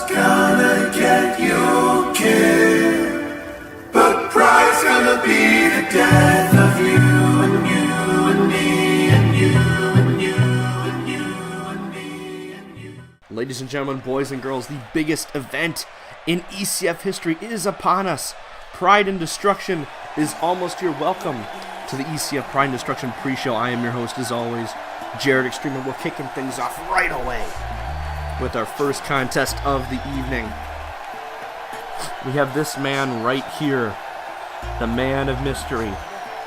gonna get you killed, but pride's gonna be the death of you and you and me and you and you and you and me and you. Ladies and gentlemen, boys and girls, the biggest event in ECF history is upon us. Pride and Destruction is almost here. Welcome to the ECF Pride and Destruction Pre-Show. I am your host, as always, Jared Extreme, and we're kicking things off right away with our first contest of the evening. We have this man right here, the man of mystery,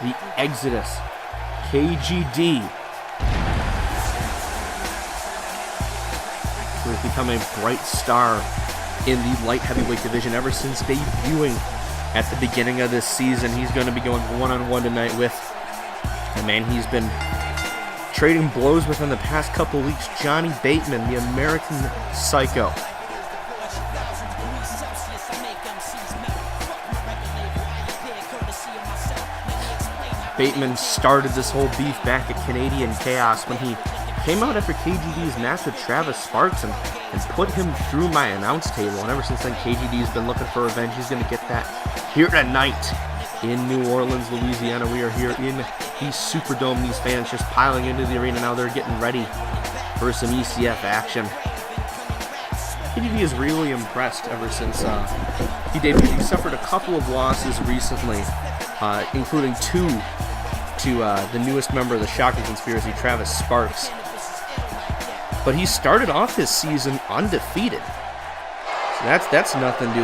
the Exodus, KGD, who has become a bright star in the light heavyweight division ever since debuting at the beginning of this season. He's going to be going one-on-one tonight with a man he's been trading blows with in the past couple weeks, Johnny Bateman, the American Psycho. Bateman started this whole beef back at Canadian Chaos when he came out after KGD's match with Travis Sparks and put him through my announce table. And ever since then, KGD's been looking for revenge. He's going to get that here tonight in New Orleans, Louisiana. We are here in the Superdome. These fans just piling into the arena now. They're getting ready for some ECF action. KGD is really impressed ever since he debuted. He suffered a couple of losses recently, including two to the newest member of the Shocker Conspiracy, Travis Sparks. But he started off his season undefeated. So that's nothing to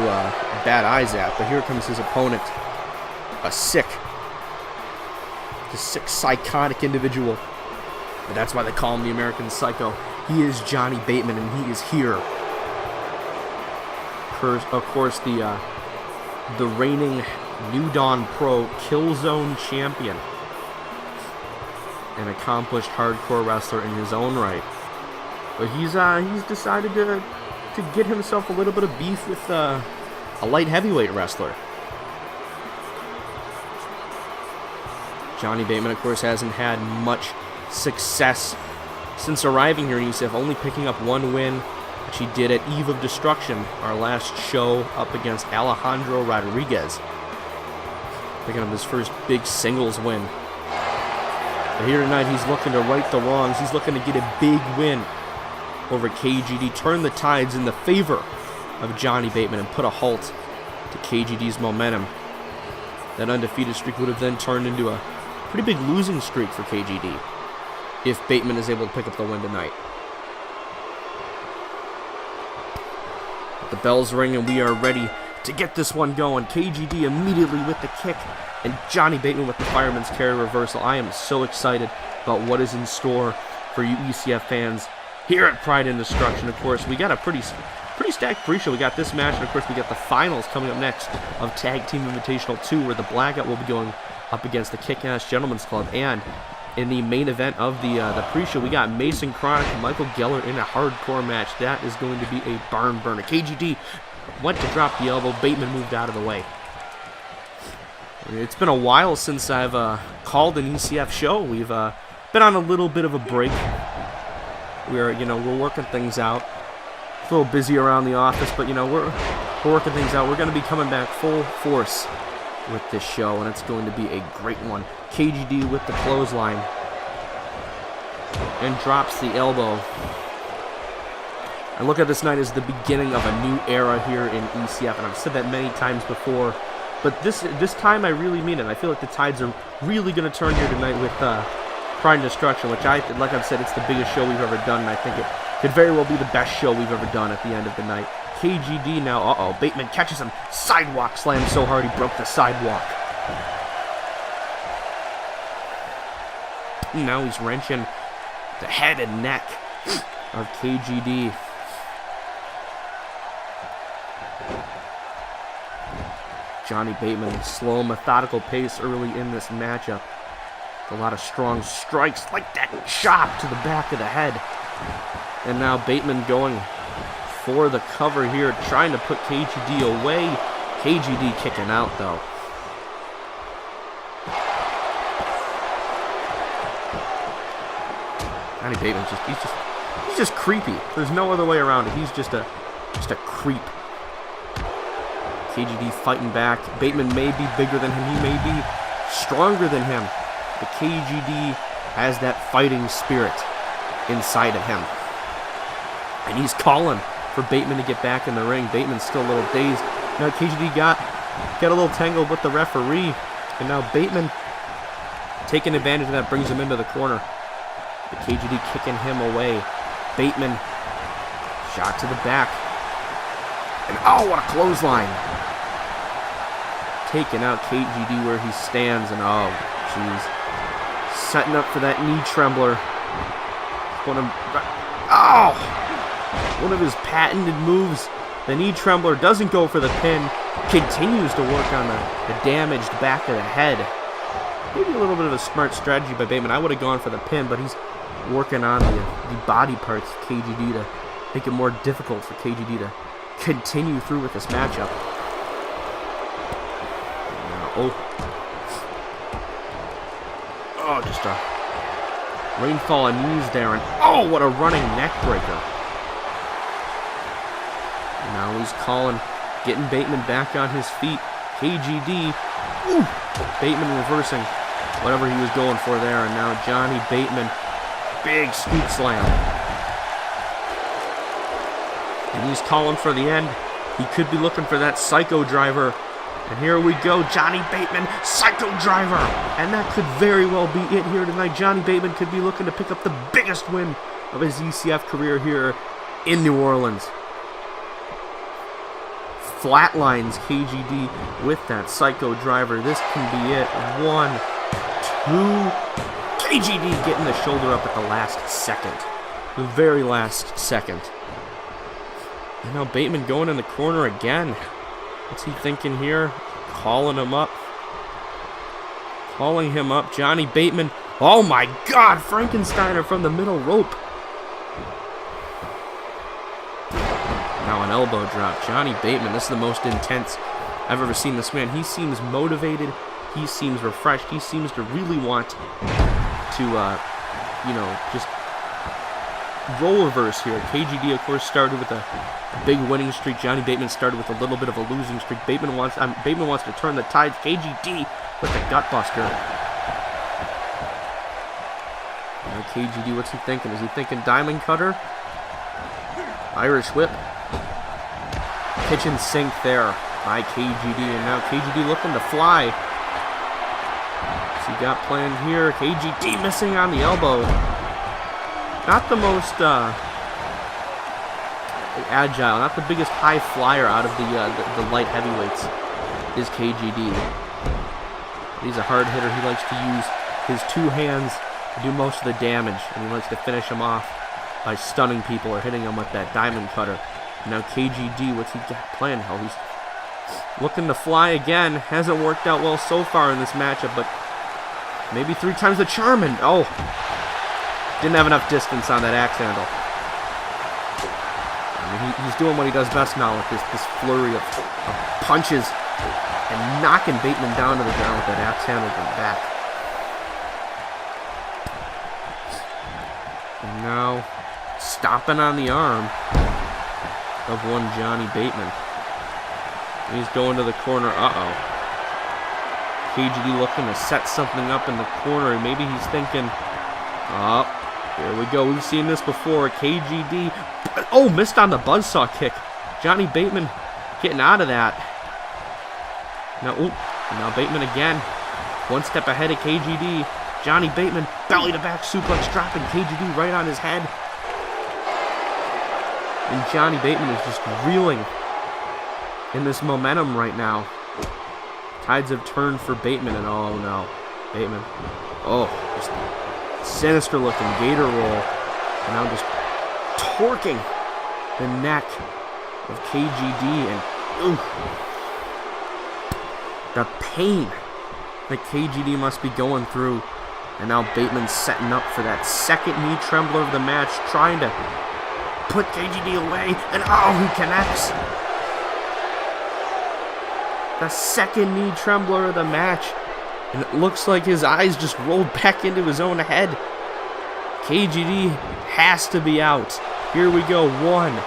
bat eyes at. But here comes his opponent, a sick, psychotic individual. But that's why they call him the American Psycho. He is Johnny Bateman, and he is here. Of course, the reigning New Dawn Pro Killzone champion, an accomplished hardcore wrestler in his own right. But he's decided to get himself a little bit of beef with a light heavyweight wrestler. Johnny Bateman, of course, hasn't had much success since arriving here in ECF, only picking up one win, which he did at Eve of Destruction, our last show, up against Alejandro Rodriguez, picking up his first big singles win. But here tonight, he's looking to right the wrongs. He's looking to get a big win over KGD, turn the tides in the favor of Johnny Bateman, and put a halt to KGD's momentum. That undefeated streak would have then turned into a pretty big losing streak for KGD if Bateman is able to pick up the win tonight. The bells ring and we are ready to get this one going. KGD immediately with the kick, and Johnny Bateman with the fireman's carry reversal. I am so excited about what is in store for you ECF fans here at Pride and Destruction. Of course, we got a pretty stacked pre-show. We got this match, and of course we got the finals coming up next of Tag Team Invitational 2, where the Blackout will be going up against the Kickass Gentlemen's Club. And in the main event of the pre-show, we got Mason Kronik and Michael Geller in a hardcore match. That is going to be a barn burner. KGD went to drop the elbow. Bateman moved out of the way. It's been a while since I've called an ECF show. We've been on a little bit of a break. We're working things out. A little busy around the office, but we're working things out. We're going to be coming back full force with this show, and it's going to be a great one. KGD with the clothesline and drops the elbow. I look at this night as the beginning of a new era here in ECF, and I've said that many times before, but this time I really mean it. I feel like the tides are really going to turn here tonight with Pride and Destruction, which like I've said, it's the biggest show we've ever done, and I think it could very well be the best show we've ever done at the end of the night. KGD now, Bateman catches him, sidewalk slam so hard he broke the sidewalk. Now he's wrenching the head and neck of KGD. Johnny Bateman, slow, methodical pace early in this matchup. A lot of strong strikes, like that chop to the back of the head. And now Bateman going for the cover here, trying to put KGD away. KGD kicking out, though. Johnny Bateman he's just creepy. There's no other way around it. He's just a Just a creep. KGD fighting back. Bateman may be bigger than him. He may be stronger than him. But KGD has that fighting spirit inside of him. And he's calling for Bateman to get back in the ring. Bateman's still a little dazed. Now KGD got a little tangled with the referee. And now Bateman taking advantage of that, brings him into the corner. But KGD kicking him away. Bateman, shot to the back. And oh, what a clothesline. Taking out KGD where he stands. And oh, jeez. Setting up for that knee trembler. One of his patented moves. The knee trembler doesn't go for the pin. Continues to work on the damaged back of the head. Maybe a little bit of a smart strategy by Bateman. I would have gone for the pin, but he's working on the body parts of KGD to make it more difficult for KGD to continue through with this matchup. Now, just a rainfall on knees there, and oh, what a running neck breaker. Now he's calling, getting Bateman back on his feet. KGD, Bateman reversing whatever he was going for there, and now Johnny Bateman, big scoop slam. And he's calling for the end. He could be looking for that psycho driver. And here we go, Johnny Bateman, psycho driver. And that could very well be it here tonight. Johnny Bateman could be looking to pick up the biggest win of his ECF career here in New Orleans. Flatlines KGD with that psycho driver. This can be it. 1, 2. KGD getting the shoulder up at the last second. The very last second. And now Bateman going in the corner again. What's he thinking here? Calling him up. Calling him up. Johnny Bateman. Oh my God! Frankensteiner from the middle rope. Now an elbow drop. Johnny Bateman, this is the most intense I've ever seen this man. He seems motivated. He seems refreshed. He seems to really want to, just role reverse here. KGD, of course, started with a big winning streak. Johnny Bateman started with a little bit of a losing streak. Bateman wants to turn the tides. KGD with the gutbuster. Now KGD, what's he thinking? Is he thinking diamond cutter? Irish whip. Kitchen sink there by KGD, and now KGD looking to fly. What's he got planned here? KGD missing on the elbow. Not the most agile, not the biggest high flyer out of the light heavyweights is KGD. He's a hard hitter. He likes to use his two hands to do most of the damage, and he likes to finish them off by stunning people or hitting them with that diamond cutter. Now KGD, what's he got planned? Oh, he's looking to fly again. Hasn't worked out well so far in this matchup, but maybe 3 times the charm, and oh, didn't have enough distance on that axe handle. I mean, he's doing what he does best now with this flurry of punches and knocking Bateman down to the ground with that axe handle to the back. And now stomping on the arm of one Johnny Bateman. He's going to the corner. Uh-oh. KGD looking to set something up in the corner, and maybe he's thinking, oh, here we go. We've seen this before. KGD, oh, missed on the buzzsaw kick. Johnny Bateman getting out of that. Now Bateman again. One step ahead of KGD. Johnny Bateman, belly to back suplex, dropping KGD right on his head. And Johnny Bateman is just reeling in this momentum right now. Tides have turned for Bateman, and oh no. Bateman, just sinister looking gator roll. And now just torquing the neck of KGD, and the pain that KGD must be going through. And now Bateman's setting up for that second knee trembler of the match, trying to put KGD away, and oh, he connects. The second knee trembler of the match, and it looks like his eyes just rolled back into his own head. KGD has to be out. Here we go. 1,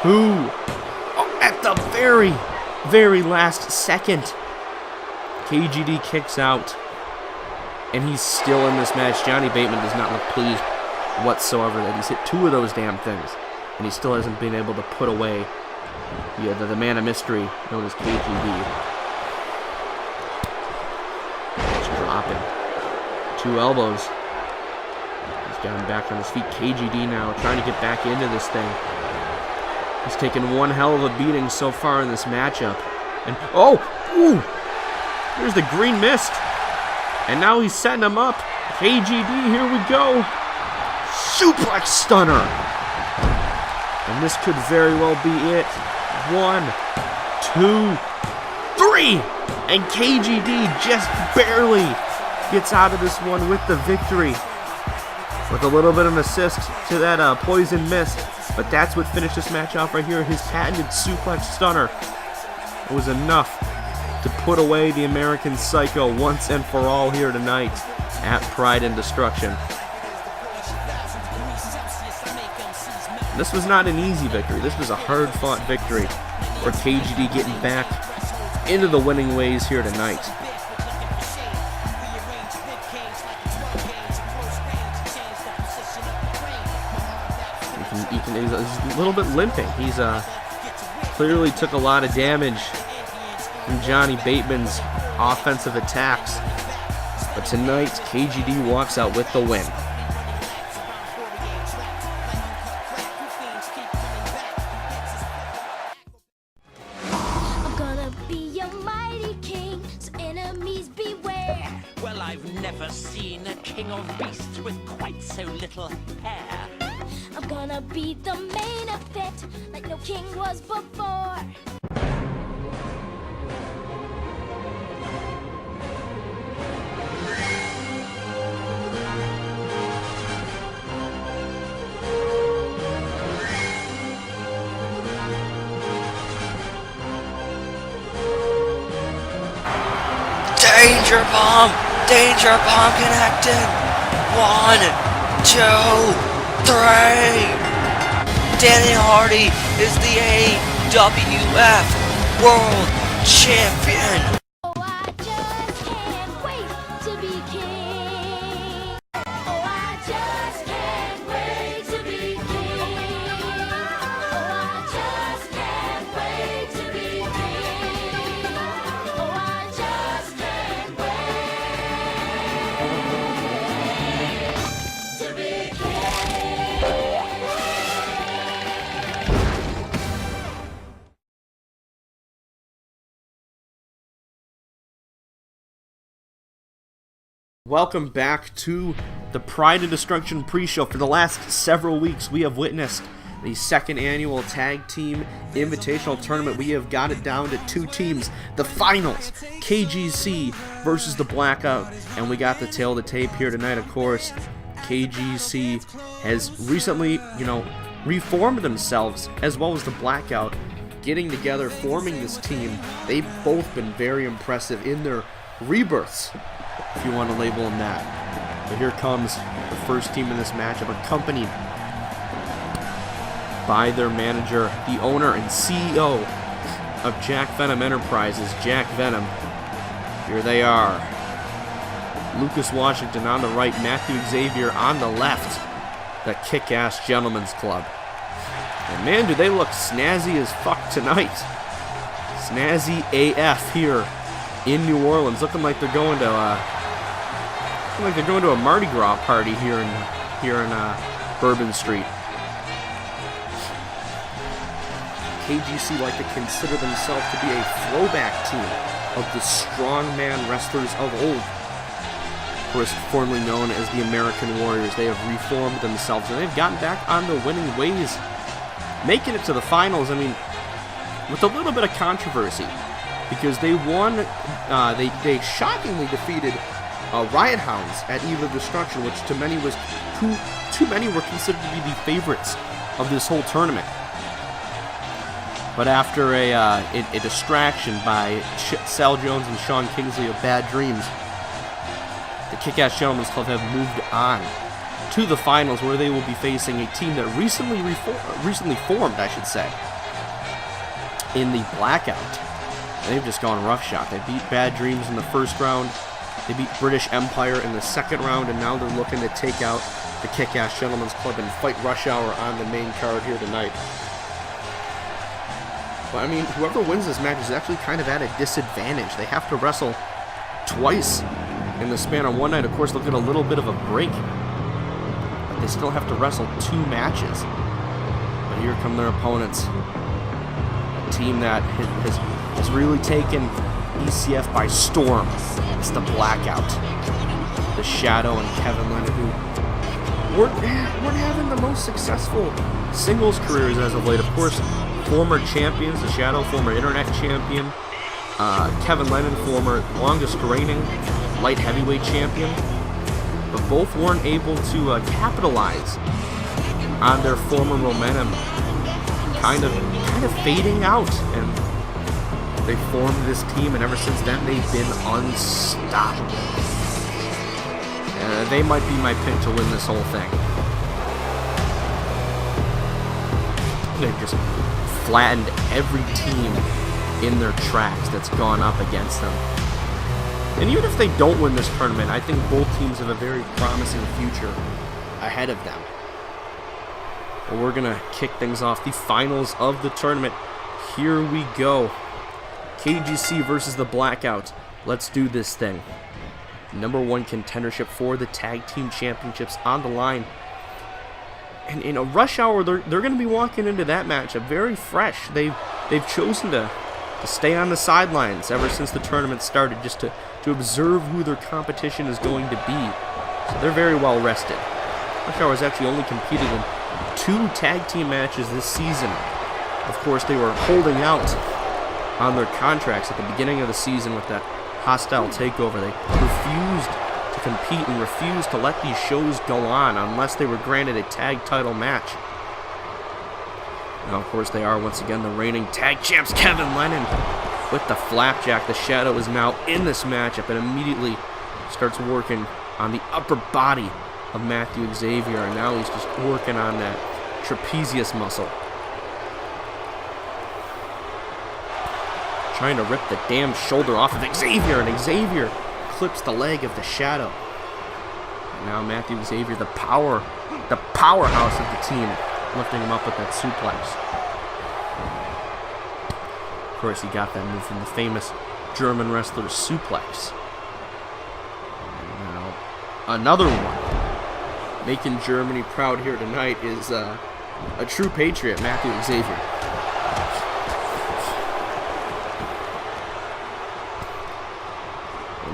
Oh, at the very, very last second, KGD kicks out. And he's still in this match. Johnny Bateman does not look pleased whatsoever that he's hit 2 of those damn things. And he still hasn't been able to put away the man of mystery known as KGD. Just dropping. 2 elbows. He's got him back on his feet. KGD now trying to get back into this thing. He's taken one hell of a beating so far in this matchup. And, oh! Ooh! There's the green mist. And now he's setting him up. KGD, here we go. Suplex stunner. And this could very well be it. 1, 2, 3. And KGD just barely gets out of this one with the victory. With a little bit of an assist to that poison mist. But that's what finished this match off right here. His patented suplex stunner. It was enough to put away the American Psycho once and for all here tonight at Pride and Destruction. This was not an easy victory. This was a hard-fought victory for KGD getting back into the winning ways here tonight. He's a little bit limping. He's clearly took a lot of damage from Johnny Bateman's offensive attacks. But tonight, KGD walks out with the win. I'm gonna be a mighty king, so enemies beware. Well, I've never seen a king of beasts with quite so little hair. I'm gonna be the main event, like no king was before. Danger bomb connected. 1, 2, 3. Danny Hardy is the AWF World Champion. Oh, I just can't wait to be king. Oh, I just can't wait to be king. Oh, I just can't wait to be king. Oh, I just can't wait to be king. Welcome back to the Pride and Destruction Pre-Show. For the last several weeks, we have witnessed the second annual Tag Team Invitational Tournament. We have got it down to 2 teams. The finals, KGC versus the Blackout. And we got the tail of the tape here tonight, of course. KGC has recently, reformed themselves, as well as the Blackout, getting together, forming this team. They've both been very impressive in their rebirths, if you want to label them that. But here comes the first team in this matchup, accompanied by their manager, the owner and CEO of Jack Venom Enterprises, Jack Venom. Here they are. Lucas Washington on the right, Matthew Xavier on the left. The Kickass Gentlemen's Club. And man, do they look snazzy as fuck tonight. Snazzy AF here in New Orleans, looking like they're going to a Mardi Gras party here in Bourbon Street. KGC like to consider themselves to be a throwback team of the strongman wrestlers of old. Of course, formerly known as the American Warriors. They have reformed themselves and they've gotten back on the winning ways, making it to the finals. I mean, with a little bit of controversy, because they won, they shockingly defeated Riot Hounds at Eve of Destruction, which to many was too many were considered to be the favorites of this whole tournament. But after a distraction by Sal Jones and Sean Kingsley of Bad Dreams, the Kickass Gentlemen's Club have moved on to the finals, where they will be facing a team that recently formed, I should say, in the Blackout. They've just gone roughshod. They beat Bad Dreams in the first round. They beat British Empire in the second round, and now they're looking to take out the Kickass Gentlemen's Club and fight Rush Hour on the main card here tonight. But I mean, whoever wins this match is actually kind of at a disadvantage. They have to wrestle twice in the span of one night. Of course, they'll get a little bit of a break, but they still have to wrestle 2 matches. But here come their opponents. A team that has really taken ECF by storm. It's the Blackout. The Shadow and Kevin Lennon, who weren't having the most successful singles careers as of late. Of course, former champions, the Shadow, former internet champion, Kevin Lennon, former longest reigning light heavyweight champion, but both weren't able to capitalize on their former momentum, kind of fading out, and they formed this team, and ever since then they've been unstoppable. They might be my pick to win this whole thing. They've just flattened every team in their tracks that's gone up against them. And even if they don't win this tournament, I think both teams have a very promising future ahead of them. But we're going to kick things off. The finals of the tournament. Here we go. KGC versus the Blackout. Let's do this thing. #1 contendership for the tag team championships on the line. And in a Rush Hour, they're going to be walking into that matchup very fresh. They've chosen to stay on the sidelines ever since the tournament started, just to observe who their competition is going to be. So they're very well rested. Rush Hour has actually only competed in 2 tag team matches this season. Of course, they were holding out on their contracts at the beginning of the season with that hostile takeover. They refused to compete and refused to let these shows go on unless they were granted a tag title match. Now, of course, they are once again the reigning tag champs. Kevin Lennon with the flapjack. The Shadow is now in this matchup and immediately starts working on the upper body of Matthew Xavier, and now he's just working on that trapezius muscle. Trying to rip the damn shoulder off of Xavier, and Xavier clips the leg of the Shadow. And now Matthew Xavier, the powerhouse of the team, lifting him up with that suplex. Of course, he got that move from the famous German wrestler suplex. And now another one. Making Germany proud here tonight is a true patriot, Matthew Xavier.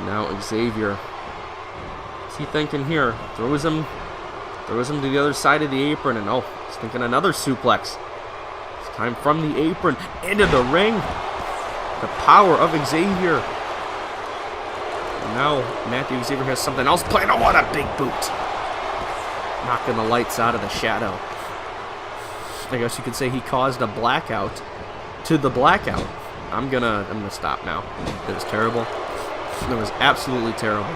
Now Xavier, what's he thinking here? Throws him to the other side of the apron, and oh, he's thinking another suplex. It's time from the apron into the ring. The power of Xavier. And now Matthew Xavier has something else planned. Oh, what a big boot! Knocking the lights out of the Shadow. I guess you could say he caused a blackout to the Blackout. I'm gonna stop now. That was terrible. That was absolutely terrible.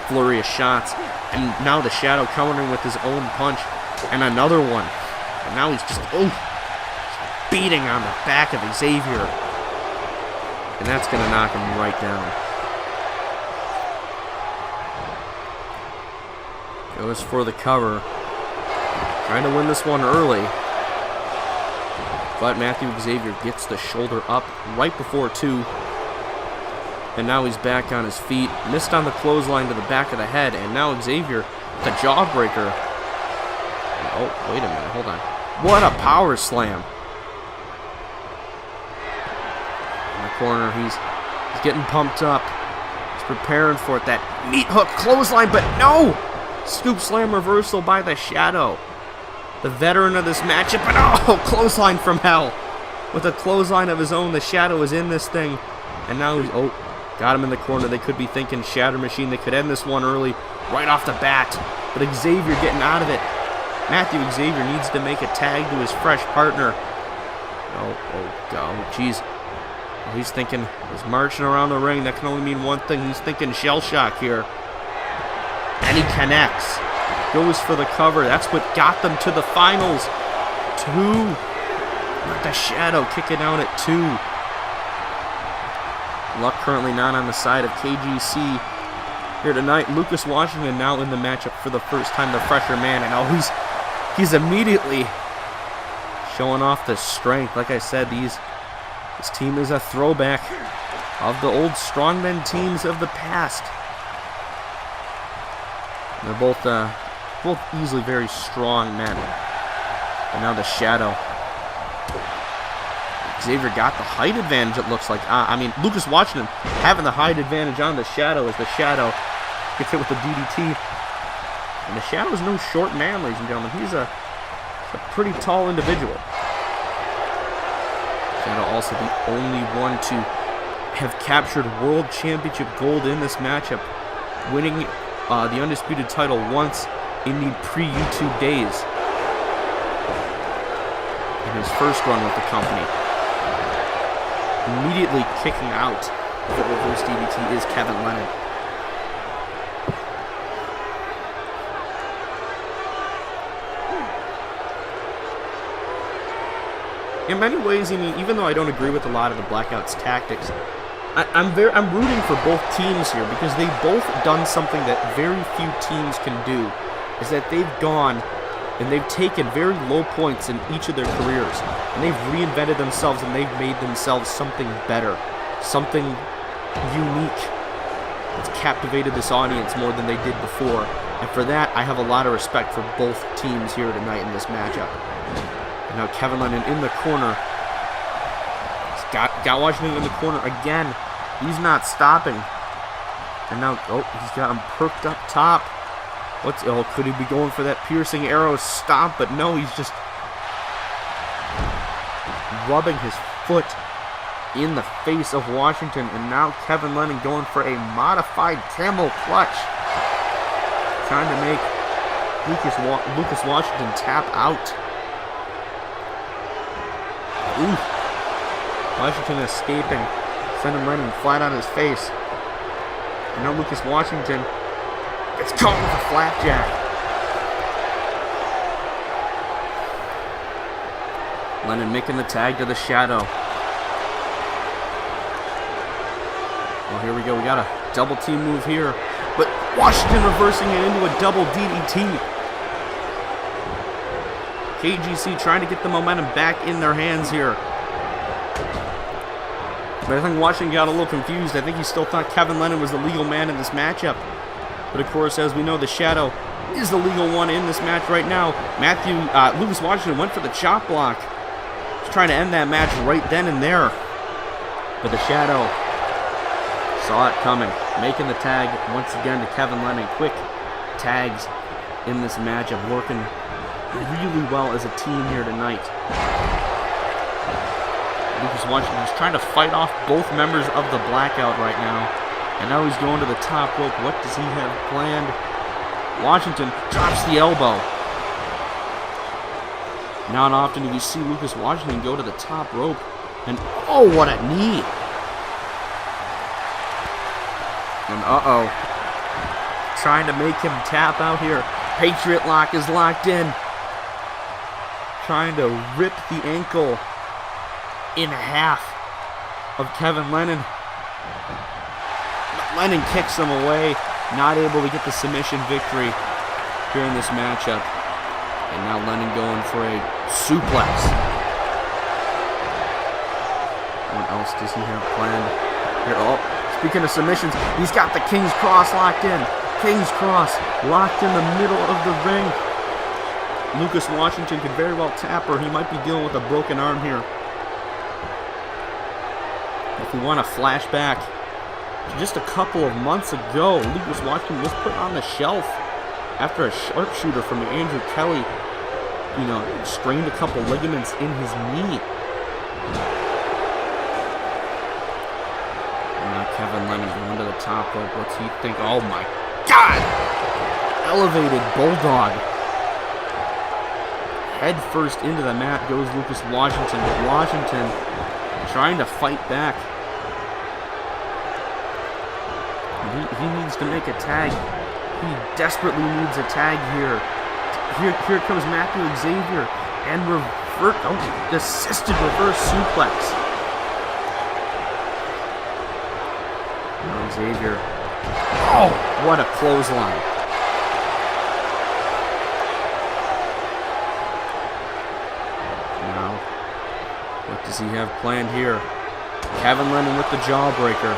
Flurry of shots, and now the Shadow countering with his own punch, and another one. And now he's just beating on the back of Xavier, and that's gonna knock him right down. Goes for the cover, trying to win this one early, but Matthew Xavier gets the shoulder up right before 2. And now he's back on his feet. Missed on the clothesline to the back of the head. And now Xavier, the jawbreaker. Oh, wait a minute. Hold on. What a power slam. In the corner, he's getting pumped up. He's preparing for it. That meat hook clothesline, but no! Scoop slam reversal by the Shadow. The veteran of this matchup. But oh, clothesline from hell. With a clothesline of his own, the Shadow is in this thing. And now he's... got him in the corner. They could be thinking Shatter Machine. They could end this one early, right off the bat. But Xavier getting out of it. Matthew Xavier needs to make a tag to his fresh partner. Oh, jeez. Oh, he's thinking, he's marching around the ring. That can only mean one thing. He's thinking shell shock here. And he connects. Goes for the cover. That's what got them to the finals. 2. Let the Shadow kick it out at 2. Luck currently not on the side of KGC here tonight. Lucas Washington now in the matchup for the first time, the fresher man, and he's immediately showing off the strength. Like I said, this team is a throwback of the old strongmen teams of the past. They're both easily very strong men. And now the Shadow. Xavier got the height advantage, it looks like. I mean, Lucas Washington having the height advantage on the Shadow as the Shadow gets hit with the DDT. And the Shadow is no short man, ladies and gentlemen. He's a pretty tall individual. Shadow also the only one to have captured World Championship gold in this matchup, winning the Undisputed title once in the pre-YouTube days in his first run with the company. Immediately kicking out of the reverse DDT is Kevin Lennon. In many ways, I mean, even though I don't agree with a lot of the Blackout's tactics, I'm rooting for both teams here because they've both done something that very few teams can do, is that they've gone and they've taken very low points in each of their careers, and they've reinvented themselves and they've made themselves something better, something unique that's captivated this audience more than they did before. And for that, I have a lot of respect for both teams here tonight in this matchup. And now Kevin Lennon in the corner. He's got Washington in the corner again. He's not stopping. And now, he's got him perked up top. Could he be going for that piercing arrow stomp? But no, he's just rubbing his foot in the face of Washington. And now Kevin Lennon going for a modified camel clutch, trying to make Lucas Washington tap out. Ooh. Washington escaping, sending Lennon flat on his face. And now Lucas Washington gets caught with a flapjack. Lennon making the tag to the Shadow. Well, here we go. We got a double team move here. But Washington reversing it into a double DDT. KGC trying to get the momentum back in their hands here. But I think Washington got a little confused. I think he still thought Kevin Lennon was the legal man in this matchup. But of course, as we know, the Shadow is the legal one in this match right now. Lucas Washington went for the chop block. He's trying to end that match right then and there. But the Shadow saw it coming, making the tag once again to Kevin Lennon. Quick tags in this matchup, working really well as a team here tonight. Lucas Washington is trying to fight off both members of the Blackout right now. And now he's going to the top rope. What does he have planned? Washington drops the elbow. Not often do we see Lucas Washington go to the top rope. And oh, what a knee. And trying to make him tap out here. Patriot lock is locked in. Trying to rip the ankle in half of Kevin Lennon. But Lennon kicks him away, not able to get the submission victory here in this matchup. And now Lennon going for a suplex. What else does he have planned here? Oh, speaking of submissions, he's got the King's Cross locked in. King's Cross locked in the middle of the ring. Lucas Washington could very well tap her. He might be dealing with a broken arm here. If we want to flash back to just a couple of months ago, Lucas Washington was put on the shelf after a sharpshooter from Andrew Kelly, strained a couple ligaments in his knee. And now Kevin Lennon going to the top rope. What's he think? Oh my God! Elevated Bulldog. Head first into the mat goes Lucas Washington. Washington trying to fight back. He needs to make a tag He desperately needs a tag here. Here comes Matthew Xavier and assisted reverse suplex. Now Xavier. Oh, what a clothesline. Now, what does he have planned here? Kevin Lennon with the jawbreaker.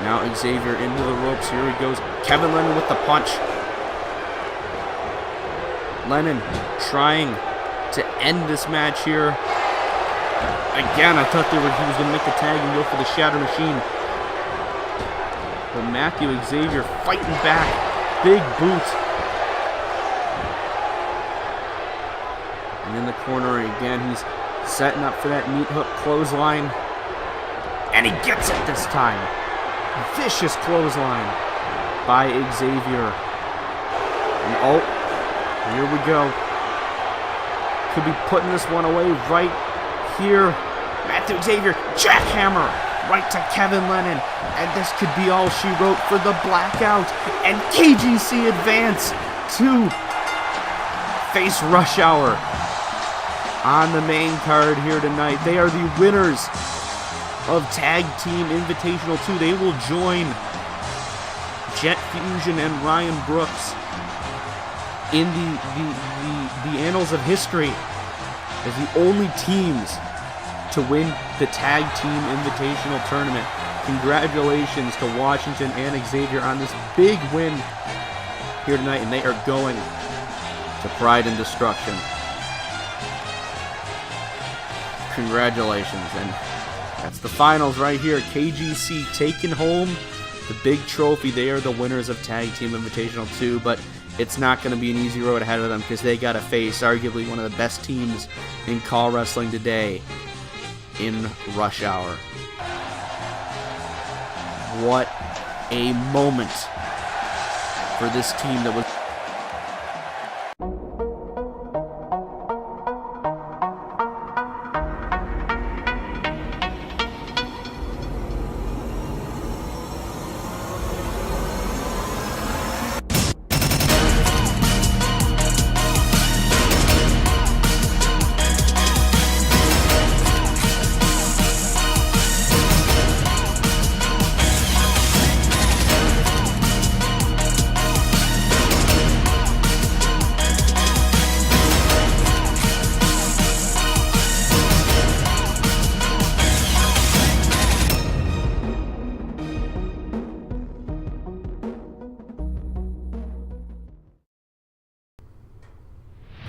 Now Xavier into the ropes. Here he goes. Kevin Lennon with the punch. Lennon trying to end this match here. Again, I thought he was going to make the tag and go for the Shatter Machine. But Matthew Xavier fighting back. Big boot. And in the corner again, he's setting up for that meat hook clothesline. And he gets it this time. Vicious clothesline by Xavier. And oh, here we go. Could be putting this one away right here. Matthew Xavier, jackhammer right to Kevin Lennon. And this could be all she wrote for the Blackout. And KGC advance to face Rush Hour on the main card here tonight. They are the winners of Tag Team Invitational 2. They will join Jet Fusion and Ryan Brooks in the annals of history as the only teams to win the Tag Team Invitational Tournament. Congratulations to Washington and Xavier on this big win here tonight, and they are going to Pride and Destruction. Congratulations, and that's the finals right here. KGC taking home the big trophy. They are the winners of Tag Team Invitational 2, but it's not going to be an easy road ahead of them because they got to face arguably one of the best teams in call wrestling today in Rush Hour. What a moment for this team that was...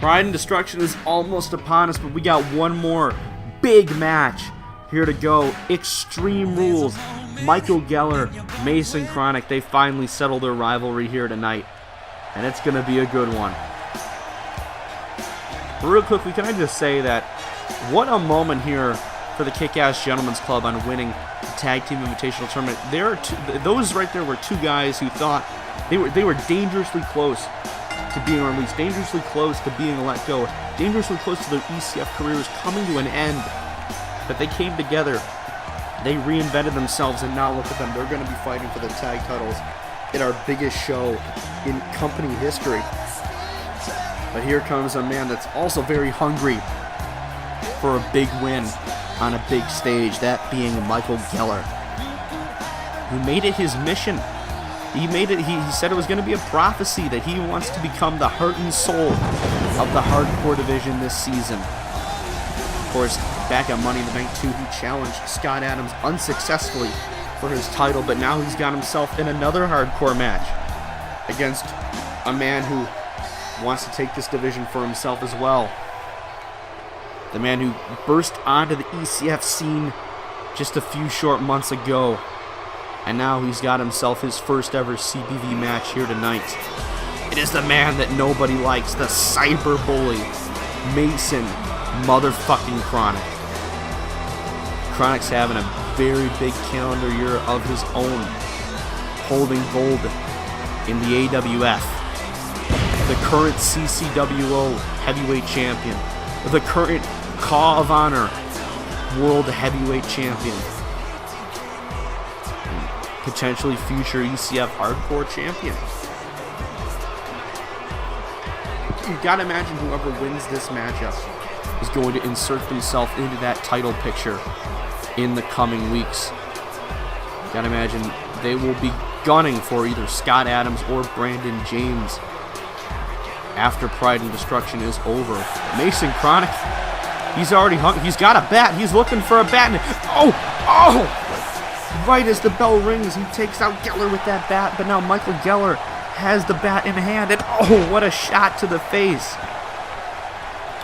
Pride and Destruction is almost upon us, but we got one more big match here to go. Extreme Rules. Michael Geller, Mason Kronik, they finally settle their rivalry here tonight. And it's going to be a good one. Real quickly, can I just say that what a moment here for the Kickass Gentlemen's Club on winning the Tag Team Invitational Tournament. Those right there were two guys who thought they were dangerously close to being released, dangerously close to being let go, dangerously close to their ECF careers coming to an end. But they came together, they reinvented themselves, and now look at them. They're going to be fighting for the tag titles in our biggest show in company history. But here comes a man that's also very hungry for a big win on a big stage, that being Michael Geller, who made it his mission. He made it, he said it was going to be a prophecy that he wants to become the heart and soul of the hardcore division this season. Of course, back at Money in the Bank 2, he challenged Scott Adams unsuccessfully for his title, but now he's got himself in another hardcore match against a man who wants to take this division for himself as well. The man who burst onto the ECF scene just a few short months ago. And now he's got himself his first ever CPV match here tonight. It is the man that nobody likes, the cyber bully, Mason motherfucking Kronik. Kronik's having a very big calendar year of his own, holding gold in the AWF, the current CCWO heavyweight champion, the current Call of Honor world heavyweight champion. potentially future ECF Hardcore champion. You've got to imagine whoever wins this matchup is going to insert themselves into that title picture in the coming weeks. You've got to imagine they will be gunning for either Scott Adams or Brandon James after Pride and Destruction is over. Mason Kronik, he's already hung. He's got a bat. He's looking for a bat. And right as the bell rings, he takes out Geller with that bat. But now Michael Geller has the bat in hand. And what a shot to the face.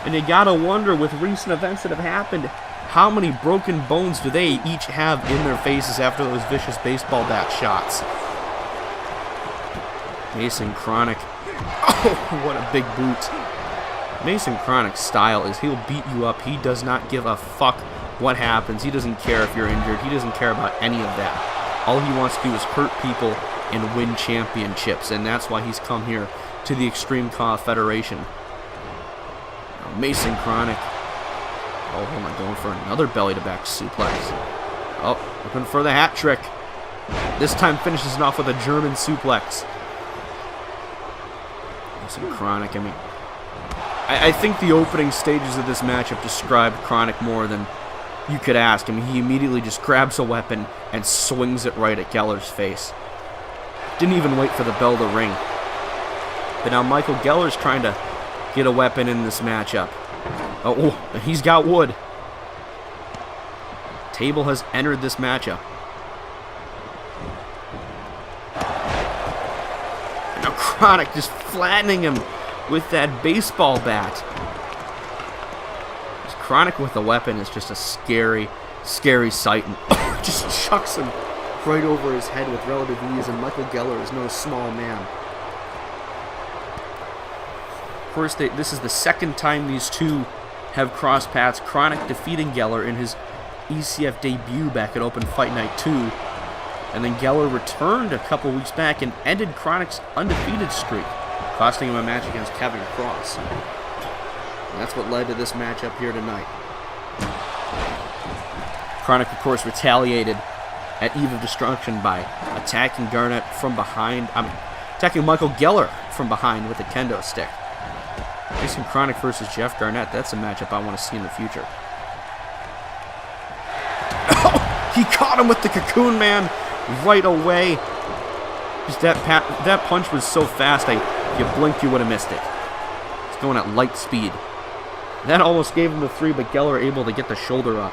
And you gotta wonder, with recent events that have happened, how many broken bones do they each have in their faces after those vicious baseball bat shots? Mason Kronik. What a big boot. Mason Kronik's style is he'll beat you up. He does not give a fuck what happens. He doesn't care if you're injured. He doesn't care about any of that. All he wants to do is hurt people and win championships, and that's why he's come here to the Extreme Kickoff Federation. Now Mason Kronik. Hold on, going for another belly-to-back suplex. Looking for the hat trick. This time finishes it off with a German suplex. Mason Kronik, I mean, I think the opening stages of this matchup described Kronik more than you could ask. I mean, he immediately just grabs a weapon and swings it right at Geller's face. Didn't even wait for the bell to ring. But now Michael Geller's trying to get a weapon in this matchup. He's got wood. Table has entered this matchup. And now Kronik just flattening him with that baseball bat. Kronik with a weapon is just a scary, scary sight. And just chucks him right over his head with relative ease. And Michael Geller is no small man. Of course, this is the second time these two have crossed paths. Kronik defeating Geller in his ECF debut back at Open Fight Night 2. And then Geller returned a couple weeks back and ended Kronik's undefeated streak, costing him a match against Kevin Cross. And that's what led to this matchup here tonight. Kronik, of course, retaliated at Eve of Destruction by attacking Garnett from behind. Attacking Michael Geller from behind with a kendo stick. Mason Kronik versus Jeff Garnett. That's a matchup I want to see in the future. He caught him with the Cocoon Man right away. Just that punch was so fast, if you blinked, you would have missed it. It's going at light speed. That almost gave him the 3, but Geller able to get the shoulder up.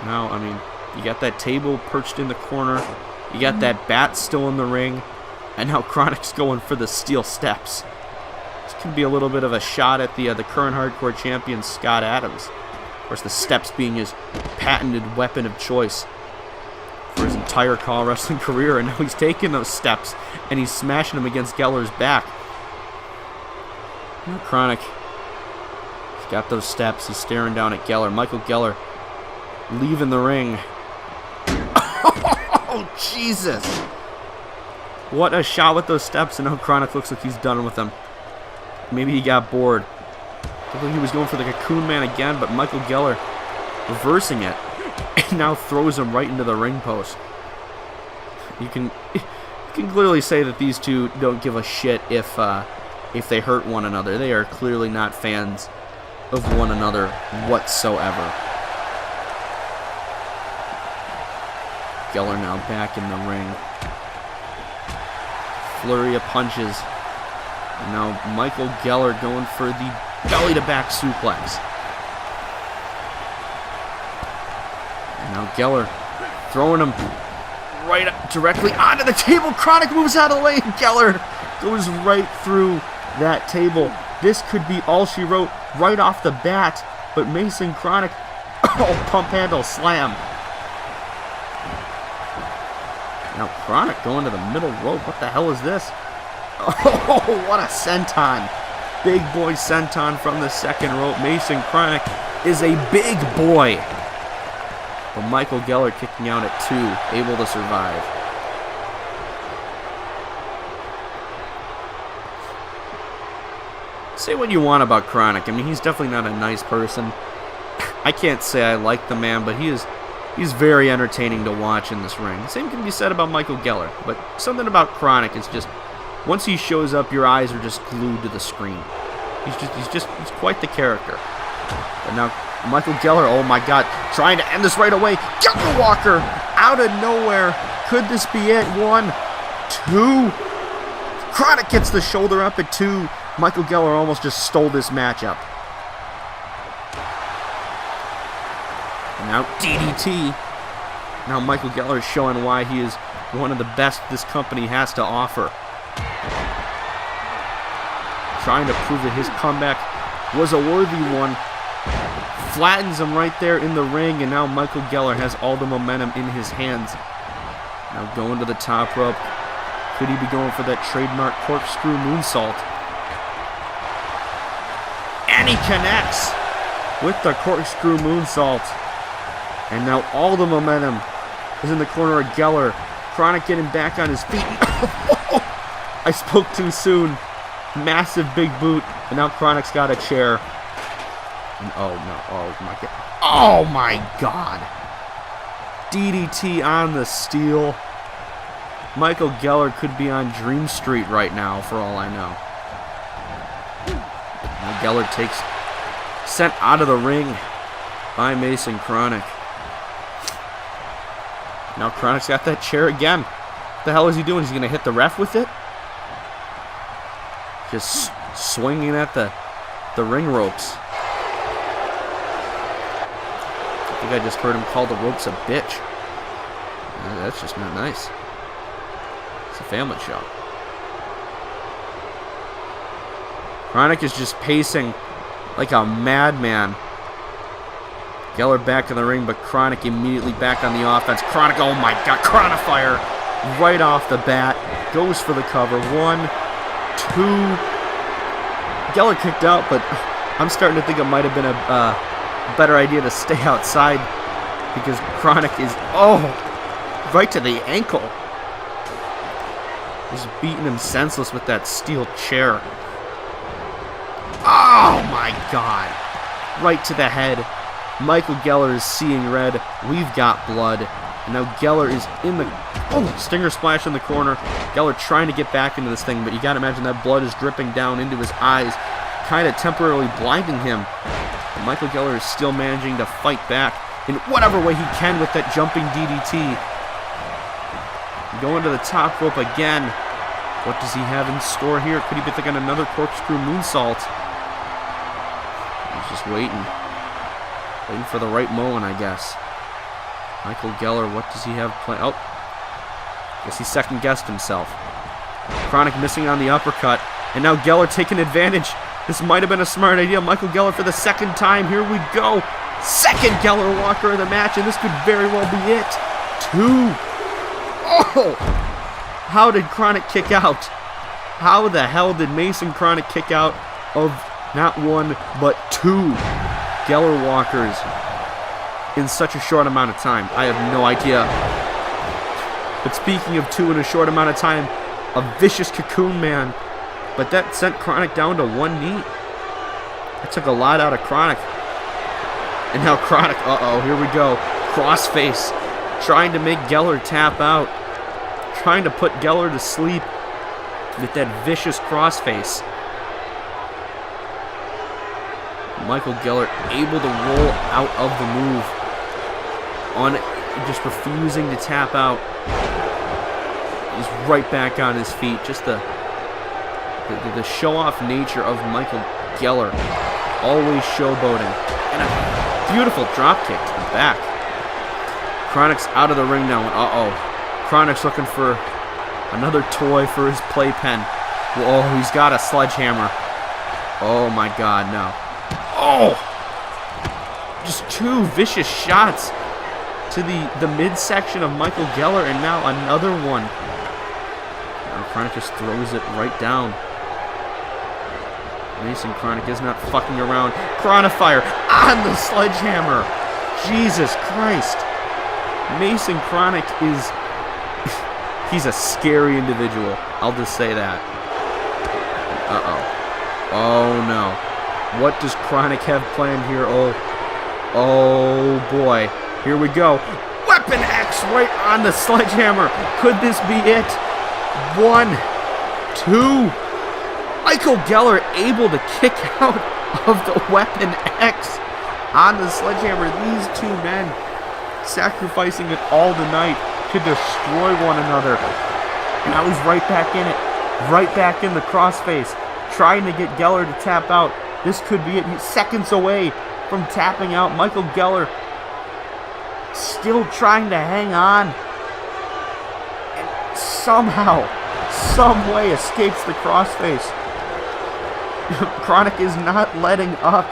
Now, I mean, you got that table perched in the corner. You got that bat still in the ring. And now Kronik's going for the steel steps. This could be a little bit of a shot at the current hardcore champion, Scott Adams. Of course, the steps being his patented weapon of choice for his entire Call Wrestling career. And now he's taking those steps and he's smashing them against Geller's back. Now Kronik, he's got those steps. He's staring down at Geller. Michael Geller leaving the ring. Oh, Jesus. What a shot with those steps. And now Kronik looks like he's done with them. Maybe he got bored. I think he was going for the Cocoon Man again, but Michael Geller reversing it. And now throws him right into the ring post. You can clearly say that these two don't give a shit if they hurt one another. They are clearly not fans of one another whatsoever. Geller now back in the ring. Flurry of punches. And now Michael Geller going for the belly-to-back suplex. And now Geller throwing him right directly onto the table. Kronik moves out of the way. Geller goes right through that table. This could be all she wrote right off the bat. But Mason Kronik, pump handle slam. Now Kronik going to the middle rope. What the hell is this? Oh, what a senton. Big boy senton from the second rope. Mason Kronik is a big boy. But Michael Geller kicking out at 2, able to survive. Say what you want about Kronik. I mean, he's definitely not a nice person. I can't say I like the man, but he is He's very entertaining to watch in this ring. Same can be said about Michael Geller, but something about Kronik is just, once he shows up, your eyes are just glued to the screen. He's quite the character. But now Michael Geller, oh my God, trying to end this right away. Geller Walker out of nowhere. Could this be it? 1, 2. Kronik gets the shoulder up at 2. Michael Geller almost just stole this matchup. And now DDT. Now Michael Geller is showing why he is one of the best this company has to offer. Trying to prove that his comeback was a worthy one. Flattens him right there in the ring, and now Michael Geller has all the momentum in his hands. Now going to the top rope. Could he be going for that trademark corkscrew moonsault? And he connects with the corkscrew moonsault. And now all the momentum is in the corner of Geller. Kronik getting back on his feet. I spoke too soon. Massive big boot. And now Kronik's got a chair. And oh no, oh my God. Oh my God. DDT on the steel. Michael Geller could be on Dream Street right now, for all I know. Now Geller takes, sent out of the ring by Mason Kronik. Now Kronik's got that chair again. What the hell is he doing? Is he going to hit the ref with it? Just swinging at the ring ropes. I think I just heard him call the ropes a bitch. That's just not nice. It's a family show. Kronik is just pacing like a madman. Geller back in the ring, but Kronik immediately back on the offense. Kronik, oh my God, Kronifire right off the bat. Goes for the cover. 1, 2. Geller kicked out, but I'm starting to think it might have been a better idea to stay outside because Kronik is, right to the ankle. Just beating him senseless with that steel chair. Oh my God. Right to the head. Michael Geller is seeing red. We've got blood. And now Geller is in the... stinger splash in the corner. Geller trying to get back into this thing, but you gotta imagine that blood is dripping down into his eyes, kind of temporarily blinding him. And Michael Geller is still managing to fight back in whatever way he can with that jumping DDT. Going to the top rope again. What does he have in store here? Could he be thinking another corkscrew moonsault? He's just waiting. Waiting for the right moment, I guess. Michael Geller, what does he have planned? Oh, guess he second-guessed himself. Kronik missing on the uppercut. And now Geller taking advantage. This might have been a smart idea. Michael Geller for the second time. Here we go. Second Geller Walker of the match, and this could very well be it. 2. Oh! How did Kronik kick out? How the hell did Mason Kronik kick out of not 1, but 2 Geller Walkers in such a short amount of time? I have no idea. But speaking of 2 in a short amount of time, a vicious cocoon man. But that sent Kronik down to 1 knee. That took a lot out of Kronik. And now Kronik, here we go. Crossface. Trying to make Geller tap out. Trying to put Geller to sleep with that vicious crossface. Michael Geller able to roll out of the move. Just refusing to tap out. He's right back on his feet. Just the show-off nature of Michael Geller. Always showboating. And a beautiful dropkick to the back. Kronik's out of the ring now. Kronik's looking for another toy for his playpen. Whoa, he's got a sledgehammer. Oh my God, no. Oh! Just 2 vicious shots to the midsection of Michael Geller, and now another one. Now Kronik just throws it right down. Mason Kronik is not fucking around. Kronifire on the sledgehammer. Jesus Christ. Mason Kronik is... he's a scary individual. I'll just say that. Oh no. What does Kronik have planned here? Oh boy. Here we go. Weapon X right on the sledgehammer. Could this be it? 1, 2. Michael Geller able to kick out of the Weapon X on the sledgehammer. These two men sacrificing it all tonight to destroy one another. Now he's right back in it. Right back in the crossface. Trying to get Geller to tap out. This could be it. He's seconds away from tapping out. Michael Geller still trying to hang on. And somehow, some way escapes the crossface. Kronik is not letting up.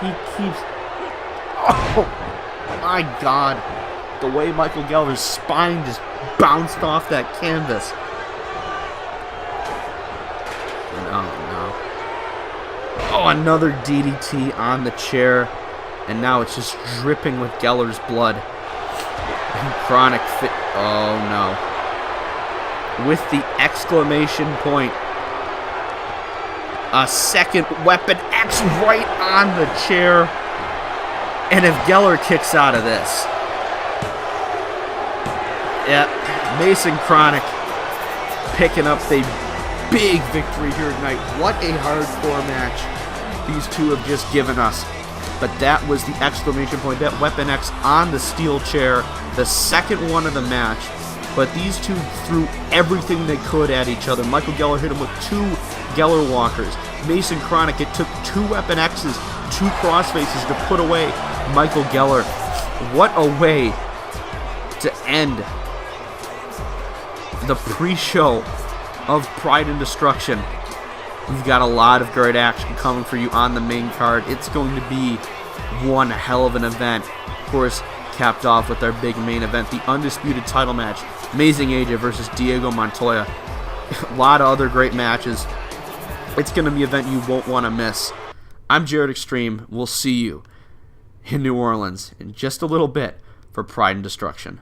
He keeps... Oh, my God. The way Michael Geller's spine just bounced off that canvas. Oh, another DDT on the chair. And now it's just dripping with Geller's blood. And Kronik fit... Oh, no. With the exclamation point. A second Weapon X right on the chair. And if Geller kicks out of this... Yeah, Mason Kronik picking up the big victory here tonight. What a hardcore match these two have just given us. But that was the exclamation point. That Weapon X on the steel chair. The second one of the match. But these two threw everything they could at each other. Michael Geller hit him with 2 Geller walkers. Mason Kronik, it took 2 Weapon X's, 2 crossfaces to put away Michael Geller. What a way to end the pre-show of Pride and Destruction. We've got a lot of great action coming for you on the main card. It's going to be one hell of an event. Of course, capped off with our big main event, the undisputed title match, Amazing AJ versus Diego Montoya. A lot of other great matches. It's going to be an event you won't want to miss. I'm Jared Extreme. We'll see you in New Orleans in just a little bit for Pride and Destruction.